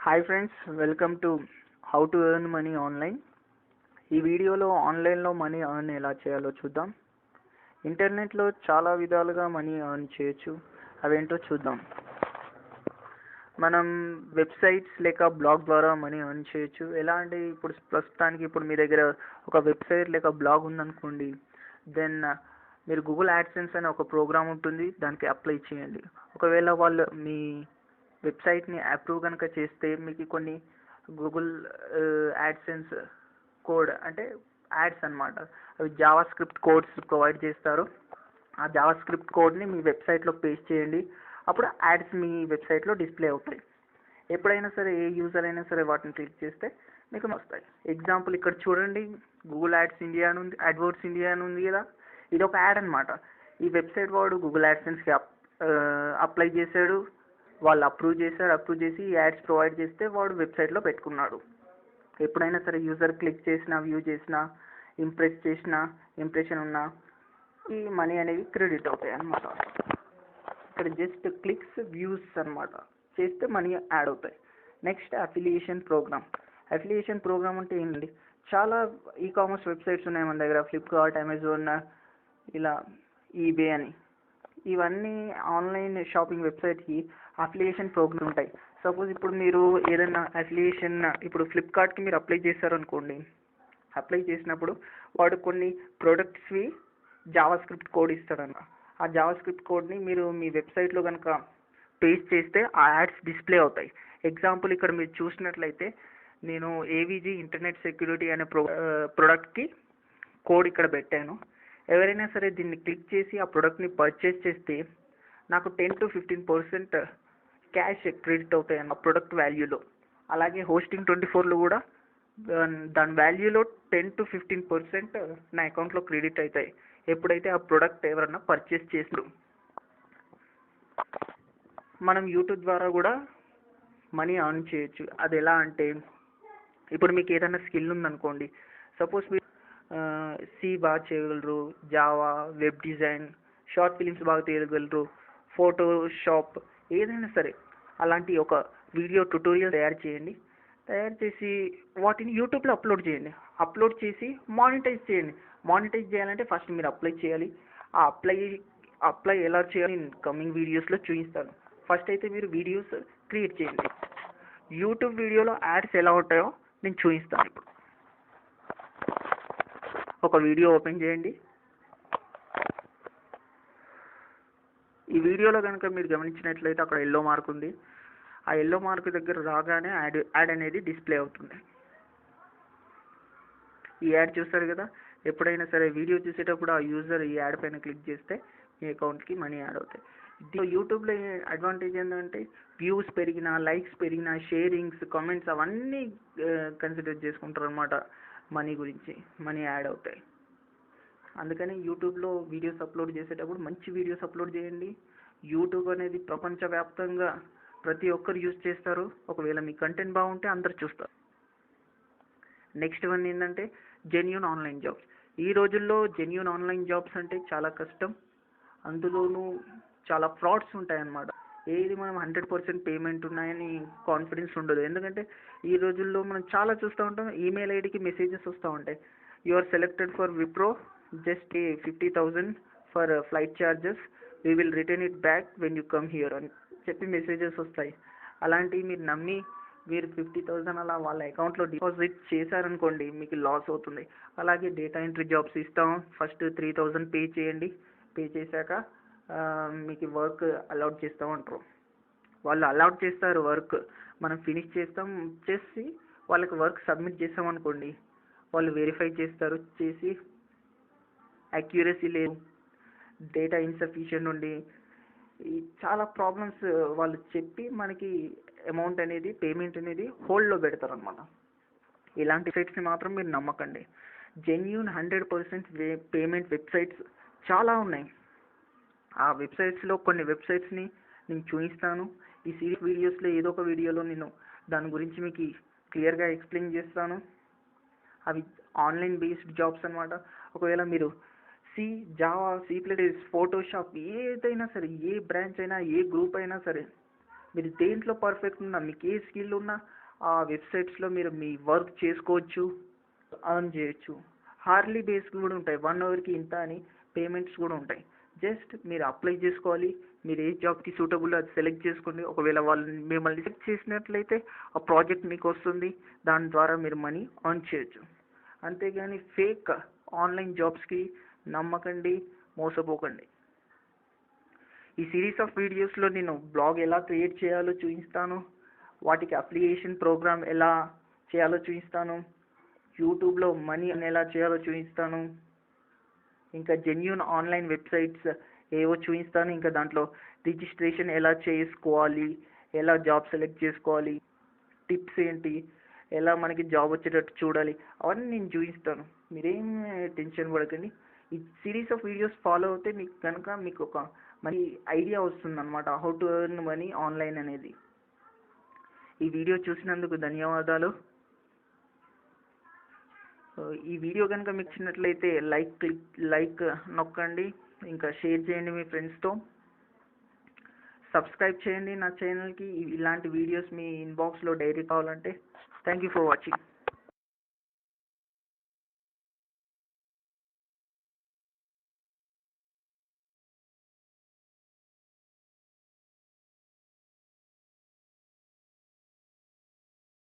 Hi friends, welcome to how to earn money online. ఈ వీడియోలో ఆన్లైన్లో మనీ ఎర్న్ ఎలా చేయాలో చూద్దాం. ఇంటర్నెట్లో చాలా విధాలుగా మనీ ఎర్న్ చేయొచ్చు. అవేంటో చూద్దాం. మనం వెబ్సైట్స్ లేక బ్లాగ్ ద్వారా మనీ ఎర్న్ చేయొచ్చు. ఎలా అంటే ప్రస్తుతానికి మీ దగ్గర ఒక వెబ్సైట్ లేక బ్లాగ్ ఉందనుకోండి. దెన్ మీరు గూగుల్ యాడ్సెన్స్ అనే ఒక ప్రోగ్రామ్ ఉంటుంది, దానికి అప్లై చేయండి. ఒకవేళ వాళ్ళు మీ వెబ్సైట్ని అప్రూవ్ కనుక చేస్తే మీకు కొన్ని గూగుల్ యాడ్సెన్స్ కోడ్, అంటే యాడ్స్ అన్నమాట, అవి జావా స్క్రిప్ట్ కోడ్స్ ప్రొవైడ్ చేస్తారు. ఆ జావా స్క్రిప్ట్ కోడ్ని మీ వెబ్సైట్లో పేస్ట్ చేయండి. అప్పుడు యాడ్స్ మీ వెబ్సైట్లో డిస్ప్లే అవుతాయి. ఎప్పుడైనా సరే ఏ యూజర్ అయినా సరే వాటిని క్లిక్ చేస్తే మీకు వస్తాయి. ఎగ్జాంపుల్ ఇక్కడ చూడండి, గూగుల్ యాడ్స్ ఇండియా అని ఉంది, అడ్వర్డ్స్ ఇండియా అని ఉంది కదా. ఇది ఒక యాడ్ అనమాట. ఈ వెబ్సైట్ వాడు గూగుల్ యాడ్సెన్స్కి అప్లై చేశాడు, వాళ్ళు అప్రూవ్ చేసి యాడ్స్ ప్రొవైడ్ చేస్తే వాడు వెబ్సైట్లో పెట్టుకున్నాడు. ఎప్పుడైనా సరే యూజర్ క్లిక్ చేసినా, వ్యూ చేసినా, ఇంప్రెషన్ ఉన్నా ఈ మనీ అనేవి క్రెడిట్ అవుతాయి అన్నమాట. ఇక్కడ జస్ట్ క్లిక్స్, వ్యూస్ అన్నమాట చేస్తే మనీ యాడ్ అవుతాయి. నెక్స్ట్ అఫిలియేషన్ ప్రోగ్రామ్ అంటే ఏంటండి, చాలా ఈ కామర్స్ వెబ్సైట్స్ ఉన్నాయి మన దగ్గర, ఫ్లిప్కార్ట్, అమెజాన్, ఇలా ఈబే అని. ఇవన్నీ ఆన్లైన్ షాపింగ్ వెబ్సైట్కి అఫిలియేషన్ ప్రోగ్రామ్ ఉంటాయి. సపోజ్ ఇప్పుడు మీరు ఏదైనా అఫిలియేషన్, ఇప్పుడు ఫ్లిప్కార్ట్కి మీరు అప్లై చేశారనుకోండి. అప్లై చేసినప్పుడు వాడు కొన్ని ప్రోడక్ట్స్వి జావా స్క్రిప్ట్ కోడ్ ఇస్తాడన్న. ఆ జావా స్క్రిప్ట్ కోడ్ని మీరు మీ వెబ్సైట్లో కనుక పేస్ట్ చేస్తే ఆ యాడ్స్ డిస్ప్లే అవుతాయి. ఎగ్జాంపుల్ ఇక్కడ మీరు చూసినట్లయితే నేను ఏవీజీ ఇంటర్నెట్ సెక్యూరిటీ అనే ప్రోడక్ట్కి కోడ్ ఇక్కడ పెట్టాను. ఎవరైనా సరే దీన్ని క్లిక్ చేసి ఆ ప్రోడక్ట్ని పర్చేస్ చేస్తే నాకు 10 to 15% క్యాష్ క్రెడిట్ అవుతాయి అన్న ప్రోడక్ట్ వాల్యూలో. అలాగే హోస్టింగ్ 24లో కూడా దాని వాల్యూలో 10 to 15% నా అకౌంట్లో క్రెడిట్ అవుతాయి ఎప్పుడైతే ఆ ప్రోడక్ట్ ఎవరన్నా పర్చేస్ చేస్తారు. మనం యూట్యూబ్ ద్వారా కూడా మనీ ఎర్న్ చేయొచ్చు. అది ఎలా అంటే, ఇప్పుడు మీకు ఏదైనా స్కిల్ ఉందనుకోండి. సపోజ్ మీరు సి బాగా చేయగలరు, Java, web design, short films బాగా తీయగలరు, ఫోటోషాప్, ఏదైనా సరే అలాంటి ఒక వీడియో ట్యుటోరియల్ తయారు చేసి వాటిని యూట్యూబ్లో అప్లోడ్ చేసి మానిటైజ్ చేయండి. మానిటైజ్ చేయాలంటే ఫస్ట్ మీరు అప్లై చేయాలి. ఆ అప్లై ఎలా చేయాలి కమింగ్ వీడియోస్లో చూపిస్తాను. ఫస్ట్ అయితే మీరు వీడియోస్ క్రియేట్ చేయండి. యూట్యూబ్ వీడియోలో యాడ్స్ ఎలా ఉంటాయో నేను చూపిస్తాను. ఇప్పుడు ఒక వీడియో ఓపెన్ చేయండి. ఈ వీడియోలో కనుక మీరు గమనించినట్లయితే అక్కడ ఎల్లో మార్క్ ఉంది. ఆ ఎల్లో మార్క్ దగ్గర రాగానే యాడ్ అనేది డిస్ప్లే అవుతుంది. ఈ యాడ్ చూస్తారు కదా. ఎప్పుడైనా సరే వీడియో చూసేటప్పుడు ఆ యూజర్ ఈ యాడ్ పైన క్లిక్ చేస్తే మీ అకౌంట్కి మనీ యాడ్ అవుతాయి. యూట్యూబ్లో అడ్వాంటేజ్ ఏంటంటే వ్యూస్ పెరిగినా, లైక్స్ పెరిగినా, షేరింగ్స్, కామెంట్స్ అవన్నీ కన్సిడర్ చేసుకుంటారు అనమాట. మనీ గురించి మనీ యాడ్ అవుతాయి. అందుకని యూట్యూబ్లో వీడియోస్ అప్లోడ్ చేసేటప్పుడు మంచి వీడియోస్ అప్లోడ్ చేయండి. యూట్యూబ్ అనేది ప్రపంచవ్యాప్తంగా ప్రతి ఒక్కరు యూజ్ చేస్తారు. ఒకవేళ మీ కంటెంట్ బాగుంటే అందరు చూస్తారు. నెక్స్ట్ వన్ ఏంటంటే జెన్యూన్ ఆన్లైన్ జాబ్స్. ఈ రోజుల్లో జెన్యూన్ ఆన్లైన్ జాబ్స్ అంటే చాలా కష్టం. అందులోనూ చాలా ఫ్రాడ్స్ ఉంటాయన్నమాట. ఏది మనం 100% పేమెంట్ ఉన్నాయని కాన్ఫిడెన్స్ ఉండదు. ఎందుకంటే ఈ రోజుల్లో మనం చాలా చూస్తూ ఉంటాం, ఈమెయిల్ ఐడికి మెసేజెస్ వస్తూ ఉంటాయి. You are selected for Wipro, just 50,000 for flight charges, we will return it back when you come here అని చెప్పి మెసేజెస్ వస్తాయి. అలాంటివి మీరు నమ్మి మీరు 50,000 అలా వాళ్ళ అకౌంట్లో డిపాజిట్ చేశారనుకోండి, మీకు లాస్ అవుతుంది. అలాగే డేటా ఎంట్రీ జాబ్స్ ఇస్తాం. ఫస్ట్ 3,000 పే చేయండి. పే చేశాక మీకు వర్క్ అలౌట్ చేస్తామంటారు. వాళ్ళు అలౌట్ చేస్తారు వర్క్, మనం ఫినిష్ చేసి వాళ్ళకి వర్క్ సబ్మిట్ చేస్తామనుకోండి, వాళ్ళు వెరిఫై చేసి అక్యురసీ లేదు, డేటా ఇన్సఫిషియెంట్ ఉండి చాలా ప్రాబ్లమ్స్ వాళ్ళు చెప్పి మనకి అమౌంట్ అనేది, పేమెంట్ అనేది హోల్డ్లో పెడతారు అనమాట. ఇలాంటి వెబ్సైట్స్ని మాత్రం మీరు నమ్మకండి. జెన్యూన్ 100% పేమెంట్ వెబ్సైట్స్ చాలా ఉన్నాయి. ఆ వెబ్సైట్స్లో కొన్ని వెబ్సైట్స్ని నేను చూపిస్తాను. ఈ సిరీస్ వీడియోస్లో ఏదో ఒక వీడియోలో నేను దాని గురించి మీకు క్లియర్గా ఎక్స్ప్లెయిన్ చేస్తాను. అవి ఆన్లైన్ బేస్డ్ జాబ్స్ అనమాట. ఒకవేళ మీరు జావా, సి++, ఫోటోషాప్ ఏదైనా సరే, ఏ బ్రాంచ్ అయినా, ఏ గ్రూప్ అయినా సరే మీరు దేంట్లో పర్ఫెక్ట్ ఉన్నా, మీకు ఏ స్కిల్ ఉన్నా ఆ వెబ్సైట్స్లో మీరు మీ వర్క్ చేసుకోవచ్చు, అర్న్ చేయొచ్చు. హార్లీ బేస్ కూడా ఉంటాయి, 1 అవర్కి ఇంత అని పేమెంట్స్ కూడా ఉంటాయి. జస్ట్ మీరు అప్లై చేసుకోవాలి, మీరు ఏ జాబ్కి సూటబుల్ అది సెలెక్ట్ చేసుకోండి. ఒకవేళ వాళ్ళు మిమ్మల్ని సెలెక్ట్ చేసినట్లయితే ఆ ప్రాజెక్ట్ మీకు వస్తుంది, దాని ద్వారా మీరు మనీ అర్న్ చేయొచ్చు. అంతేగాని ఫేక్ ఆన్లైన్ జాబ్స్కి నమ్మకండి, మోసపోకండి. ఈ సిరీస్ ఆఫ్ వీడియోస్లో నేను బ్లాగ్ ఎలా క్రియేట్ చేయాలో చూపిస్తాను, వాటికి అప్లికేషన్ ప్రోగ్రామ్ ఎలా చేయాలో చూపిస్తాను, యూట్యూబ్లో మనీ ఎలా చేయాలో చూపిస్తాను, ఇంకా జెన్యూన్ ఆన్లైన్ వెబ్సైట్స్ ఏవో చూపిస్తాను, ఇంకా దాంట్లో రిజిస్ట్రేషన్ ఎలా చేసుకోవాలి, ఎలా జాబ్ సెలెక్ట్ చేసుకోవాలి, టిప్స్ ఏంటి, ఎలా మనకి జాబ్ వచ్చేటట్టు చూడాలి, అవన్నీ నేను చూపిస్తాను. మీరేం టెన్షన్ పడకండి. ఈ సిరీస్ ఆఫ్ వీడియోస్ ఫాలో అవుతే మీకు కనుక మీకు ఒక మంచి ఐడియా వస్తుందన్నమాట, how to earn money online అనేది. ఈ వీడియో చూసినందుకు ధన్యవాదాలు. ఈ వీడియో కనుక మీకు నచ్చినట్లయితే లైక్ నొక్కండి, ఇంకా షేర్ చేయండి మీ ఫ్రెండ్స్తో. సబ్స్క్రైబ్ చేయండి నా ఛానల్కి. ఇలాంటి వీడియోస్ మీ ఇన్బాక్స్లో డైరీ కావాలంటే. Thank you for watching.